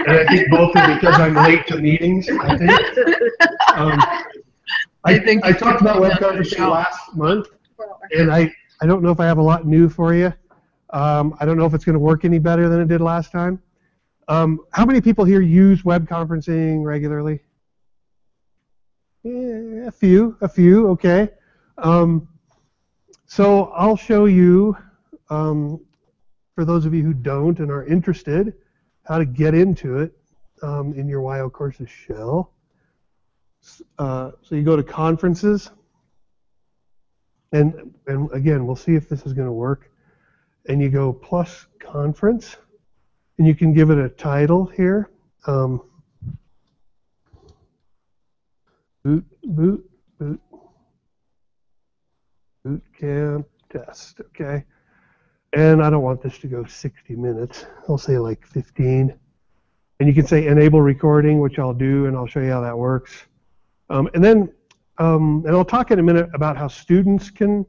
And I think both are because I'm late to meetings, I think. I talked about web conferencing last month, and I don't know if I have a lot new for you. I don't know if it's going to work any better than it did last time. How many people here use web conferencing regularly? Yeah, a few, okay. So I'll show you, for those of you who don't and are interested, how to get into it in your WYO courses shell. So you go to conferences, and again, we'll see if this is going to work. And you go plus conference, and you can give it a title here. Bootcamp test, okay? And I don't want this to go 60 minutes. I'll say like 15. And you can say enable recording, which I'll do, and I'll show you how that works. And I'll talk in a minute about how students can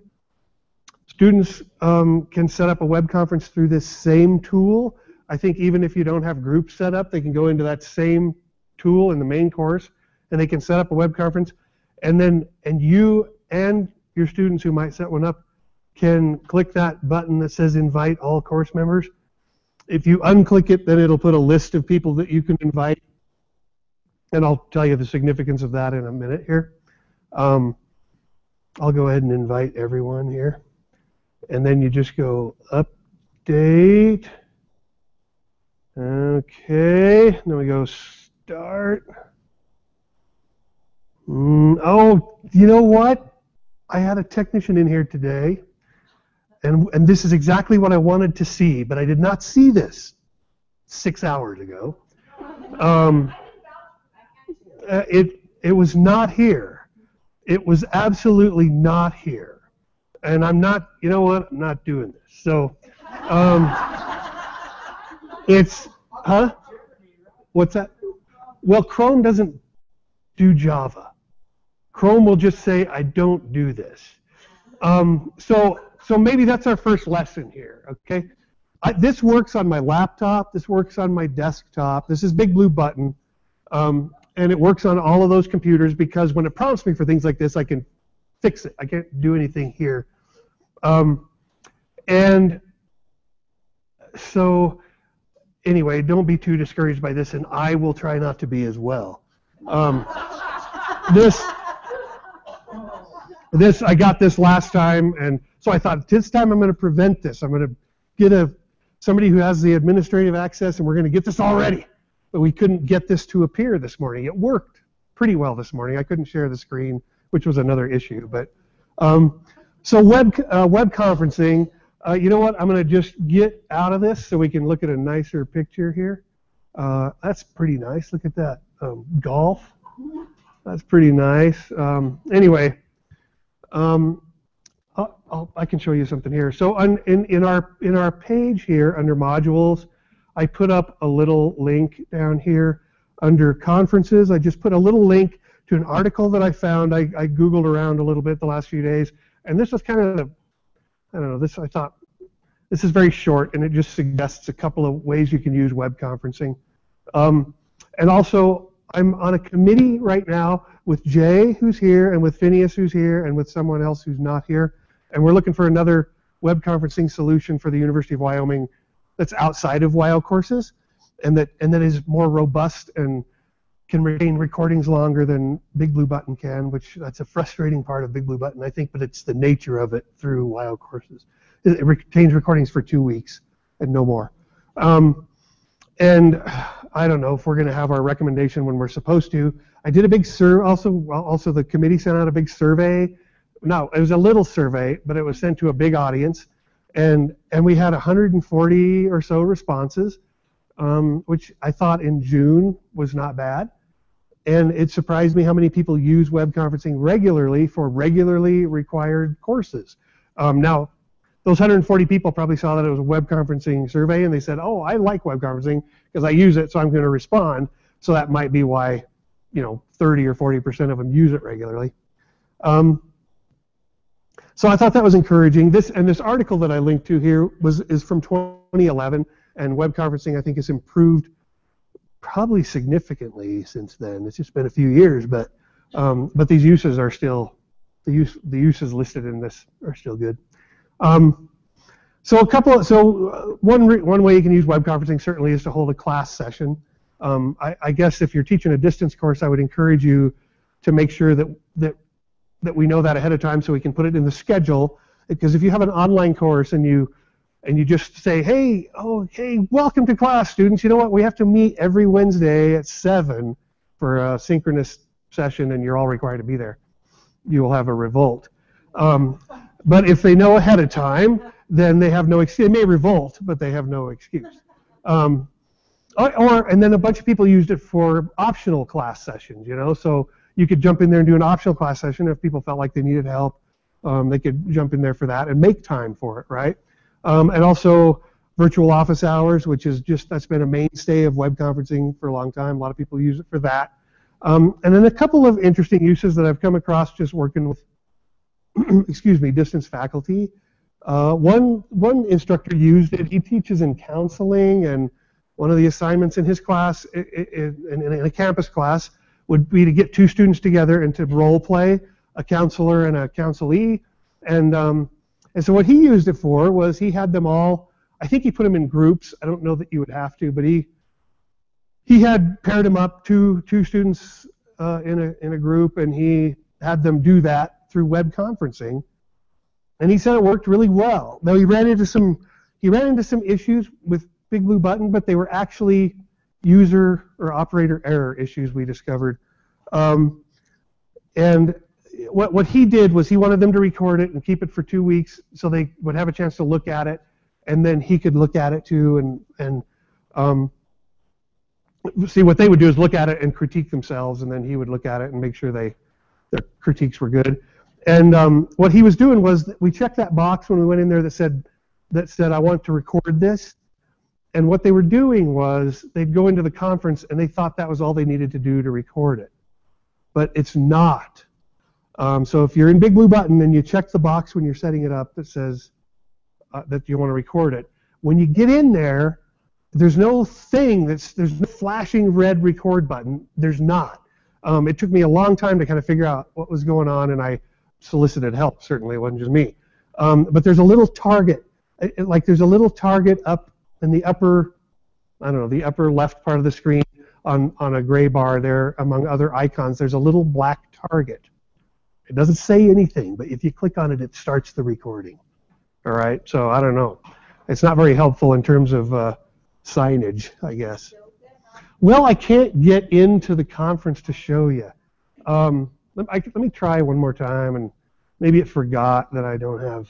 set up a web conference through this same tool. I think even if you don't have groups set up, they can go into that same tool in the main course, and they can set up a web conference. And you and your students who might set one up can click that button that says invite all course members. If you unclick it, then it'll put a list of people that you can invite. And I'll tell you the significance of that in a minute here. I'll go ahead and invite everyone here. And then you just go update. Okay, then we go start. Oh, you know what? I had a technician in here today, and this is exactly what I wanted to see, but I did not see this 6 hours ago. It was not here. It was absolutely not here. And I'm not, you know what? I'm not doing this. So, it's, huh? What's that? Well, Chrome doesn't do Java. Chrome will just say, I don't do this. So maybe that's our first lesson here, okay? This works on my laptop. This works on my desktop. This is Big Blue Button. And it works on all of those computers because when it prompts me for things like this, I can fix it. I can't do anything here. And so anyway, don't be too discouraged by this, and I will try not to be as well. This I got this last time, and so I thought this time I'm going to prevent this. I'm going to get somebody who has the administrative access, and we're going to get this all ready. But we couldn't get this to appear this morning. It worked pretty well this morning. I couldn't share the screen, which was another issue. But so web conferencing. You know what? I'm going to just get out of this so we can look at a nicer picture here. That's pretty nice. Look at that. Golf. That's pretty nice. Anyway, I can show you something here. So in our page here under modules, I put up a little link down here under conferences. I just put a little link to an article that I found. I Googled around a little bit the last few days, and this was kind of I don't know. I thought this is very short, and it just suggests a couple of ways you can use web conferencing. And also, I'm on a committee right now with Jay, who's here, and with Phineas, who's here, and with someone else who's not here. And we're looking for another web conferencing solution for the University of Wyoming that's outside of WYO courses, and that is more robust and can retain recordings longer than Big Blue Button can, which that's a frustrating part of Big Blue Button, I think, but it's the nature of it through WYO courses. It retains recordings for 2 weeks and no more. And I don't know if we're going to have our recommendation when we're supposed to. I did a big survey. Also, the committee sent out a big survey. No, it was a little survey, but it was sent to a big audience. And we had 140 or so responses, which I thought in June was not bad. And it surprised me how many people use web conferencing regularly for regularly required courses. Now, those 140 people probably saw that it was a web conferencing survey, and they said, oh, I like web conferencing because I use it, so I'm going to respond. So that might be why, 30 or 40% of them use it regularly. So I thought that was encouraging. This article that I linked to here is from 2011, and web conferencing I think has improved probably significantly since then. It's just been a few years, but these uses are still, the uses listed in this are still good. So one way you can use web conferencing certainly is to hold a class session. I guess if you're teaching a distance course, I would encourage you to make sure that we know that ahead of time so we can put it in the schedule. Because if you have an online course and you just say, hey, welcome to class, students. You know what? We have to meet every Wednesday at 7 for a synchronous session, and you're all required to be there. You will have a revolt. But if they know ahead of time, then they have no excuse. They may revolt, but they have no excuse. And then a bunch of people used it for optional class sessions, so you could jump in there and do an optional class session if people felt like they needed help. They could jump in there for that and make time for it, right? And also virtual office hours, which is that's been a mainstay of web conferencing for a long time. A lot of people use it for that. And then a couple of interesting uses that I've come across just working with, distance faculty. One instructor used it. He teaches in counseling, and one of the assignments in his class, in a campus class, would be to get two students together and to role play a counselor and a counselee. And so what he used it for was he had them all, I think he put them in groups. I don't know that you would have to, but he had paired them up, two students in a group, and he had them do that through web conferencing. And he said it worked really well. Now he ran into some issues with Big Blue Button, but they were actually user or operator error issues we discovered. And what he did was he wanted them to record it and keep it for 2 weeks so they would have a chance to look at it, and then he could look at it too, and see, what they would do is look at it and critique themselves, and then he would look at it and make sure their critiques were good. And what he was doing was we checked that box when we went in there that said I want to record this. And what they were doing was they'd go into the conference and they thought that was all they needed to do to record it. But it's not. So if you're in Big Blue Button and you check the box when you're setting it up that says that you want to record it, when you get in there, there's no flashing red record button. There's not. It took me a long time to kind of figure out what was going on, and I solicited help. Certainly, it wasn't just me. But there's a little target. There's a little target up in the upper, the upper left part of the screen on a gray bar there among other icons. There's a little black target. It doesn't say anything, but if you click on it, it starts the recording. All right, so I don't know. It's not very helpful in terms of signage, I guess. Well, I can't get into the conference to show you. Let me try one more time, and maybe it forgot that I don't have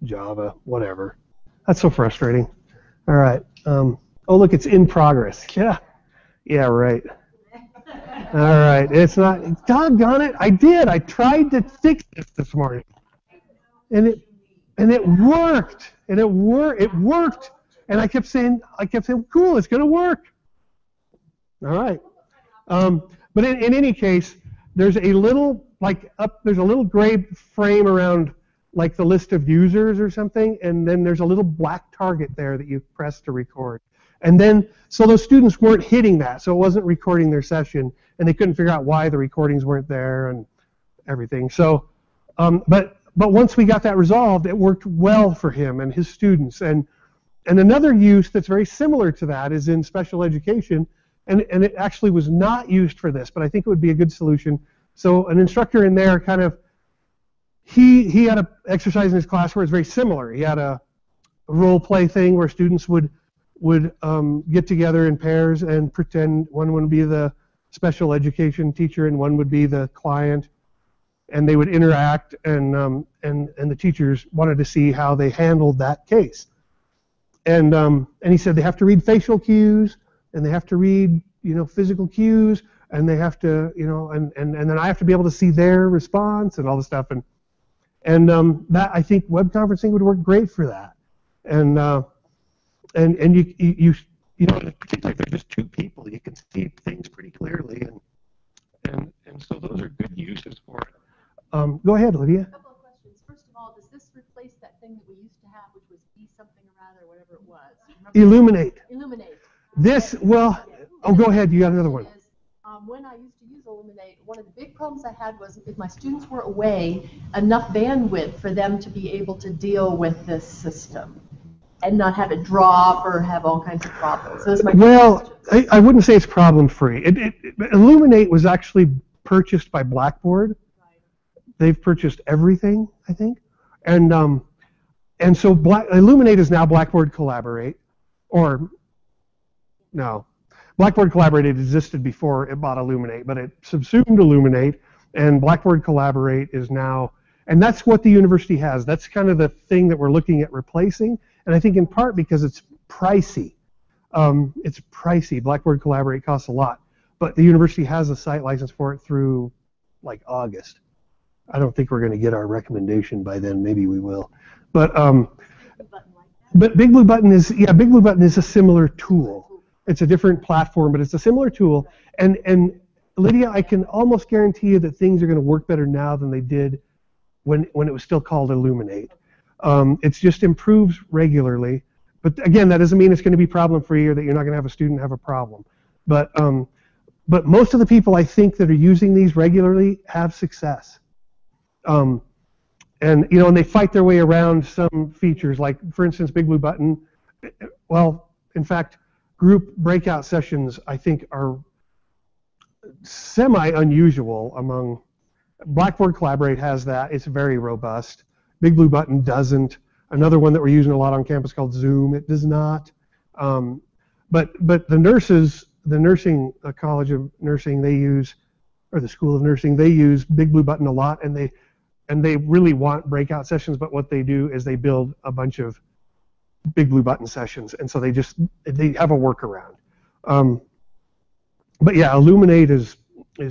Java, whatever. That's so frustrating. All right. Oh, look, it's in progress. Yeah, right. All right. It's not, doggone it, I did. I tried to fix this morning. And it worked. And it worked. And I kept saying, cool, it's going to work. All right. But in any case, there's a little gray frame around like the list of users or something, and then there's a little black target there that you press to record. And then, so those students weren't hitting that, so it wasn't recording their session, and they couldn't figure out why the recordings weren't there and everything. So, but once we got that resolved, it worked well for him and his students. And another use that's very similar to that is in special education, and it actually was not used for this, but I think it would be a good solution. So an instructor in there kind of, he had an exercise in his class where it's very similar. He had a role play thing where students would get together in pairs and pretend one would be the special education teacher and one would be the client, and they would interact, and the teachers wanted to see how they handled that case. And he said they have to read facial cues, and they have to read physical cues, and they have to and then I have to be able to see their response and all this stuff, and that, I think web conferencing would work great for that. And you particularly if there's just two people, you can see things pretty clearly, and so those are good uses for it. Go ahead, Lydia. A couple of questions. First of all, does this replace that thing that we used to have, which was be something or other, whatever it was? Illuminate. Illuminate. This, well, Oh, go ahead. You got another one. Is, when I used to use Illuminate, one of the big problems I had was if my students were away, enough bandwidth for them to be able to deal with this system and not have it drop or have all kinds of problems. So well, I wouldn't say it's problem free. Illuminate was actually purchased by Blackboard. They've purchased everything, I think, and so Illuminate is now Blackboard Collaborate, or no, Blackboard Collaborate existed before it bought Illuminate, but it subsumed Illuminate, and Blackboard Collaborate is now, and that's what the university has. That's kind of the thing that we're looking at replacing, and I think in part because it's pricey. It's pricey. Blackboard Collaborate costs a lot, but the university has a site license for it through like August. I don't think we're going to get our recommendation by then. Maybe we will, but Big Blue Button is Big Blue Button is a similar tool. It's a different platform, but it's a similar tool. And Lydia, I can almost guarantee you that things are going to work better now than they did when it was still called Illuminate. It's just improves regularly. But again, that doesn't mean it's going to be problem-free or that you're not going to have a student have a problem. But most of the people I think that are using these regularly have success. And they fight their way around some features, like for instance, Big Blue Button. Well, in fact, group breakout sessions I think are semi-unusual among. Blackboard Collaborate has that. It's very robust. Big Blue Button doesn't. Another one that we're using a lot on campus called Zoom, it does not. But the nurses, the nursing College of Nursing, they use, or the School of Nursing, they use Big Blue Button a lot, and they really want breakout sessions, but what they do is they build a bunch of Big Blue Button sessions, and so they have a workaround. But yeah, Illuminate has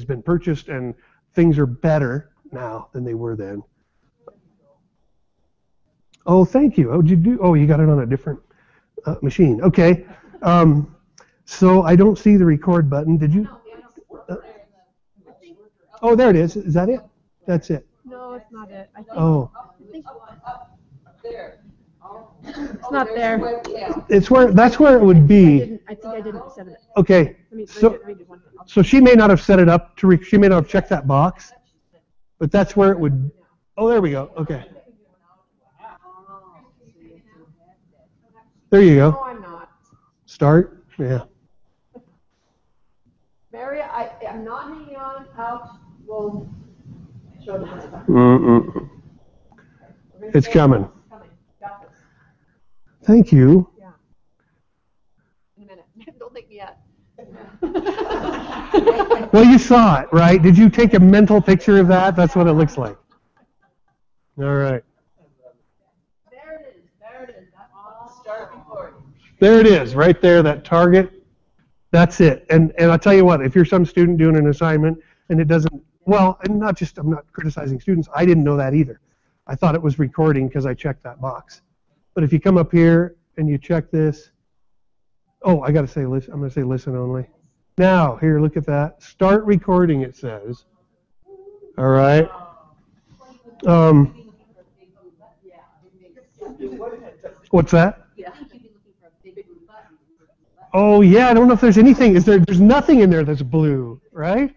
been purchased, and things are better now than they were then. Oh, thank you. How'd you do? Oh, you got it on a different machine. Okay. So I don't see the record button. Did you? Oh, there it is. Is that it? That's it. No, it's not it. I think, Oh. It's not there. It's where. That's where it would be. I think I didn't set it. Okay. Let me do one thing. So she may not have set it up to. She may not have checked that box, but that's where it would. Oh, there we go. Okay. There you go. No, I'm not. Start. Yeah. Mary, I'm not hanging on. Out. We'll show the next time. It's coming. Coming. Got this. Thank you. Yeah. In a minute. Don't think me yet. Well, you saw it, right? Did you take a mental picture of that? That's what it looks like. All right. There it is. There it is. That's all. Start recording. There it is, right there, that target. That's it. And I'll tell you what, if you're some student doing an assignment and it doesn't, well, and not just, I'm not criticizing students, I didn't know that either. I thought it was recording because I checked that box. But if you come up here and you check this, oh, I got to say listen, I'm going to say listen only. Now, here, look at that. Start recording, it says. All right. What's that? Oh yeah, I don't know if there's anything. There's nothing in there that's blue, right?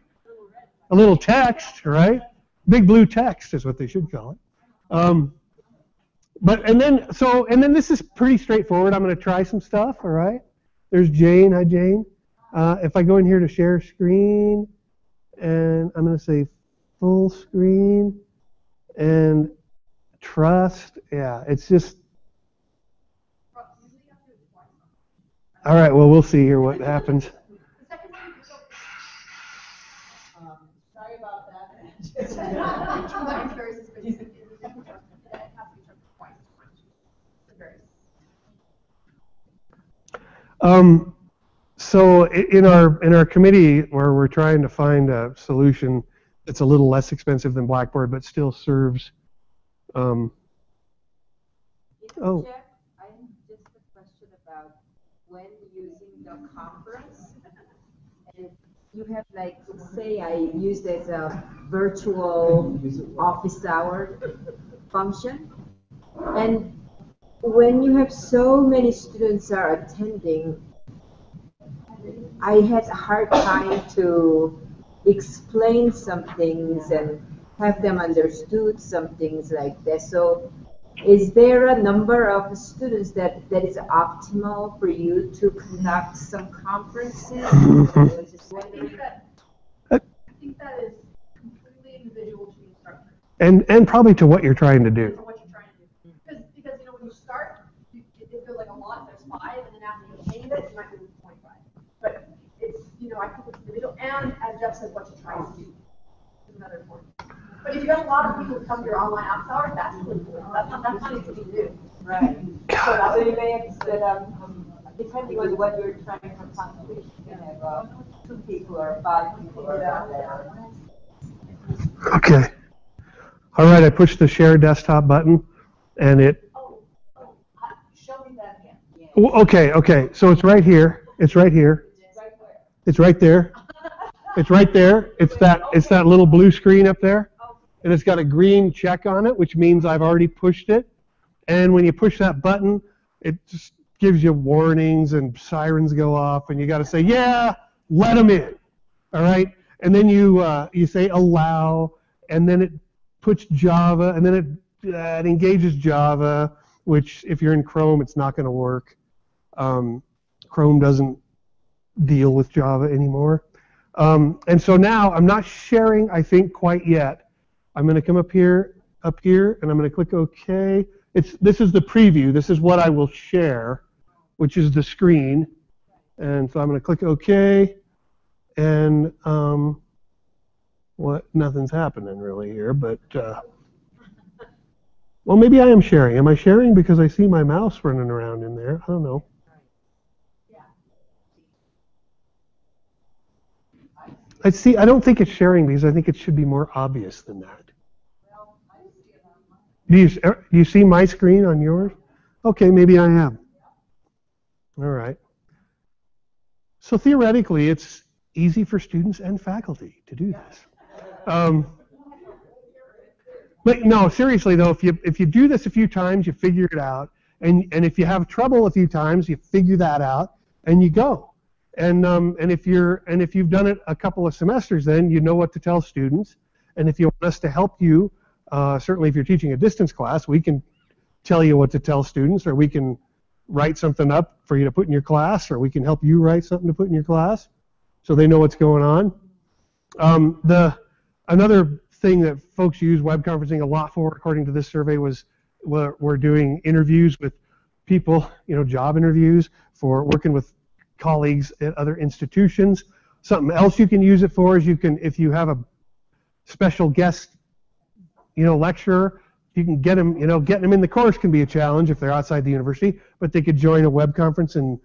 A little text, right? Big blue text is what they should call it. And then this is pretty straightforward. I'm going to try some stuff. All right. There's Jane. Hi, Jane. If I go in here to share screen, and I'm going to say full screen and trust. Yeah, it's just. All right, well, we'll see here what happens. Sorry about that. So in our committee, where we're trying to find a solution that's a little less expensive than Blackboard, but still serves. Oh. Jeff, I have just a question about when using the conference, and you have like, say I use this virtual office hour function, and when you have so many students are attending, I had a hard time to explain some things and have them understood some things like that. So is there a number of students that is optimal for you to conduct some conferences? I was just wondering. I think that is completely individual to the instructor. And probably to what you're trying to do. To what you're trying to do. Because you know, when you start, it feels like a lot, there's 5, and then after you change it, you might be 25. But it's, you know, I think it's individual, and as Jeff said, what you're trying to do is another point. But if you have a lot of people who come to your online office hours, that's really cool. That's not easy to do. Right. So you may have said, depending on what you're trying to accomplish, you can have 2 people or 5 people or whatever. Okay. All right, I pushed the share desktop button, and it. Show me that again. Okay. So it's right here. It's right here. It's right there. It's right there. It's that little blue screen up there, and it's got a green check on it, which means I've already pushed it. And when you push that button, it just gives you warnings and sirens go off, and you got to say, yeah, let them in. All right, and then you say allow, and then it puts Java, and then it engages Java, which if you're in Chrome, it's not going to work. Chrome doesn't deal with Java anymore. And so now I'm not sharing, I think, quite yet. I'm going to come up here, and I'm going to click OK. This is the preview. This is what I will share, which is the screen. And so I'm going to click OK. And nothing's happening really here, but well, maybe I am sharing. Am I sharing because I see my mouse running around in there? I don't know. I don't think it's sharing because I think it should be more obvious than that. Do you see my screen on yours? Okay, maybe I am. All right. So theoretically, it's easy for students and faculty to do this. But no, seriously though, if you do this a few times, you figure it out, and if you have trouble a few times, you figure that out, and you go. And if you've done it a couple of semesters, then you know what to tell students. And if you want us to help you, certainly if you're teaching a distance class, we can tell you what to tell students, or we can write something up for you to put in your class, or we can help you write something to put in your class, so they know what's going on. Another thing that folks use web conferencing a lot for, according to this survey, was we're doing interviews with people, job interviews for working with colleagues at other institutions. Something else you can use it for is if you have a special guest, lecturer, you can get them, getting them in the course can be a challenge if they're outside the university, but they could join a web conference and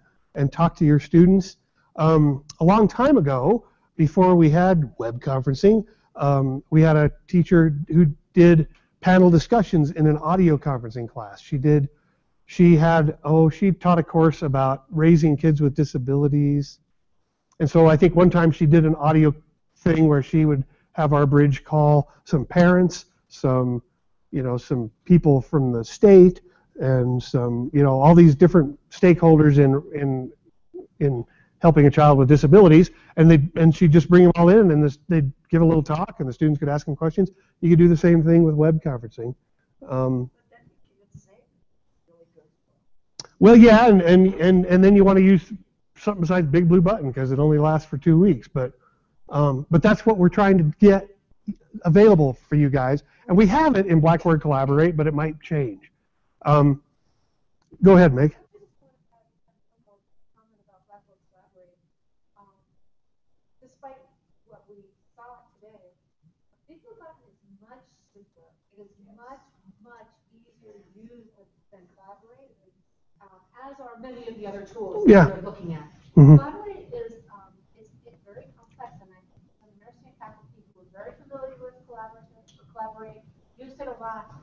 talk to your students. A long time ago, before we had web conferencing, we had a teacher who did panel discussions in an audio conferencing class. She taught a course about raising kids with disabilities. And so I think one time she did an audio thing where she would have our bridge call some parents, some people from the state, and some, all these different stakeholders in helping a child with disabilities, and she'd just bring them all in, and they'd give a little talk, and the students could ask them questions. You could do the same thing with web conferencing. Well, yeah, and then you want to use something besides Big Blue Button because it only lasts for 2 weeks. But that's what we're trying to get available for you guys, and we have it in Blackboard Collaborate, but it might change. Go ahead, Meg. Despite what we saw today, Big Blue Button is much simpler. It is much easier to use than Collaborate. As are many of the other tools that we're looking at. Mm-hmm. Collaborate is very complex, and I'm a nursing faculty who is very familiar with Collaborate, used it a lot.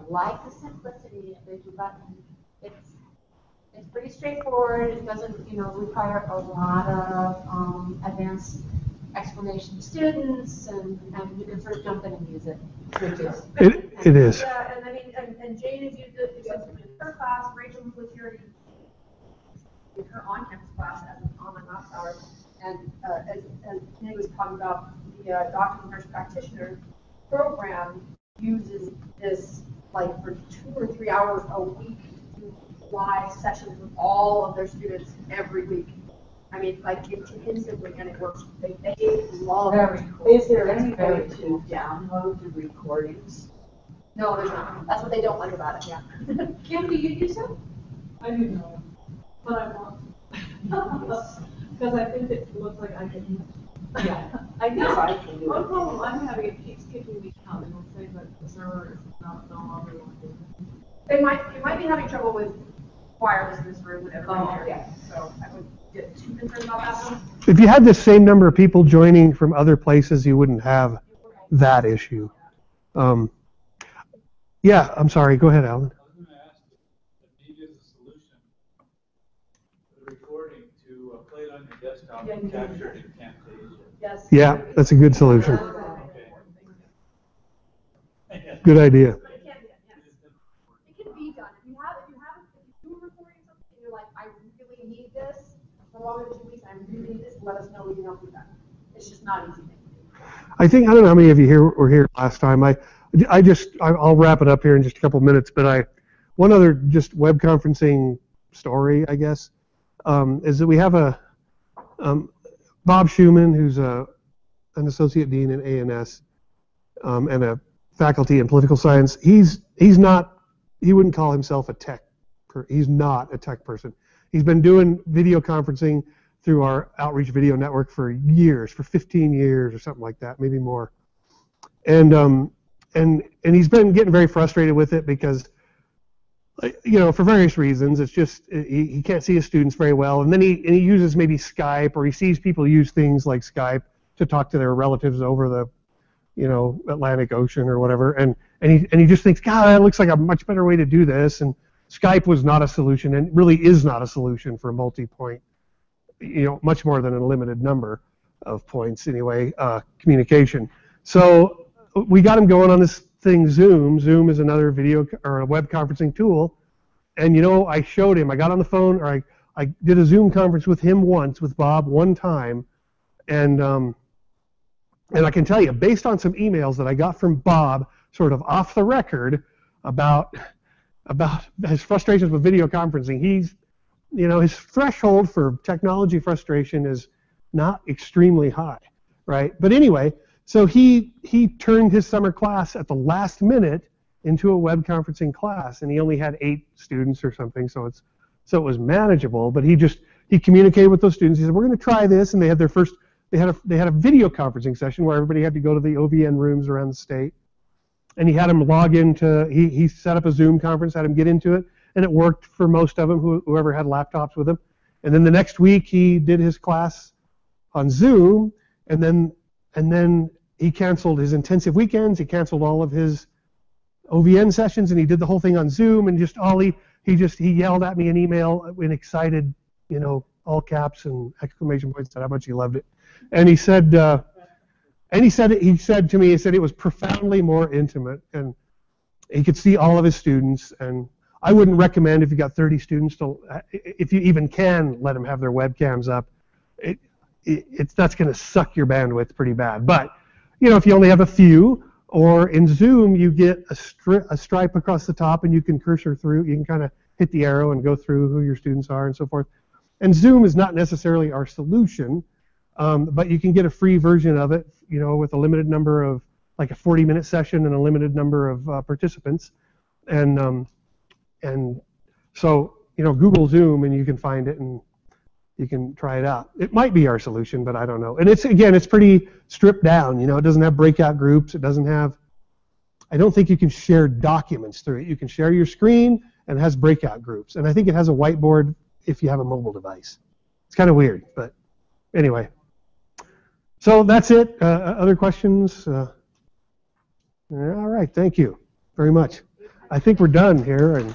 Like the simplicity of Big Blue Button, it's pretty straightforward. It doesn't require a lot of advanced explanation to students, and you can sort of jump in and use it. It is. Yeah, and I mean, and Jane has used it in her class. Rachel was here in her on-campus class as an online office hours. And as Kenny was talking about, the doctor and nurse practitioner program uses this like for 2 or 3 hours a week to do live sessions with all of their students every week. I mean, like intensively, and it works. They love it. Is there any way to download the recordings? No, there's not. That's what they don't like about it. Yeah. Kim, do you use it? I do know, but I want, because I think it looks like I can. Yeah, I guess I can do One it. problem I'm having, it keeps kicking me out, and it'll say that the server is not no longer working. You might be having trouble with wireless in this room with everybody Oh, here. okay. So I wouldn't get too concerned about that one. If you had the same number of people joining from other places, you wouldn't have that issue. Yeah, I'm sorry. Go ahead, Alan. I was going to ask if maybe as a solution for the recording to play it on your desktop and capture it in Camtasia. Yes. Yeah, that's a good solution. Okay. Good idea. But it can be done, yeah. It can be done. If you do a recording something and you're like, I really need this for longer than 2 weeks, I really need this, let us know, we can help you with that. It's just not easy. I don't know how many of you here were here last time. I'll wrap it up here in just a couple minutes, but one other just web conferencing story, I guess, is that we have Bob Schumann, who's an associate dean in A&S, and a faculty in political science. He wouldn't call himself a tech. He's not a tech person. He's been doing video conferencing through our outreach video network for years, for 15 years or something like that, maybe more. And he's been getting very frustrated with it because, for various reasons, it's just he can't see his students very well, and then he uses maybe Skype, or he sees people use things like Skype to talk to their relatives over the Atlantic Ocean or whatever, and he just thinks, God, that looks like a much better way to do this. And Skype was not a solution, and really is not a solution for multi-point, much more than a limited number of points anyway, communication. So we got him going on this thing, Zoom. Zoom is another video or a web conferencing tool, and I showed him. I got on the phone, or I did a Zoom conference with him once, with Bob one time, and I can tell you, based on some emails that I got from Bob, sort of off the record, about his frustrations with video conferencing, his threshold for technology frustration is not extremely high, right? But anyway, so he turned his summer class at the last minute into a web conferencing class, and he only had 8 students or something, so it was manageable. But he communicated with those students. He said, we're going to try this, and they had a video conferencing session where everybody had to go to the OVN rooms around the state, and he had them log into. He set up a Zoom conference, had them get into it, and it worked for most of them, whoever had laptops with him. And then the next week he did his class on Zoom, and then he canceled his intensive weekends. He canceled all of his OVN sessions, and he did the whole thing on Zoom. And he yelled at me an email in excited, all caps and exclamation points, said how much he loved it. And he said to me, it was profoundly more intimate, and he could see all of his students. And I wouldn't recommend, if you got 30 students, if you even can let them have their webcams up, that's going to suck your bandwidth pretty bad. But if you only have a few, or in Zoom you get a stripe across the top, and you can cursor through. You can kind of hit the arrow and go through who your students are and so forth. And Zoom is not necessarily our solution, but you can get a free version of it, with a limited number of, like a 40-minute session and a limited number of participants. And so, Google Zoom, and you can find it, and you can try it out. It might be our solution, but I don't know. And it's pretty stripped down. It doesn't have breakout groups. It doesn't have, I don't think you can share documents through it. You can share your screen, and it has breakout groups. And I think it has a whiteboard if you have a mobile device. It's kind of weird, but anyway. So that's it. Other questions? All right, thank you very much. I think we're done here. And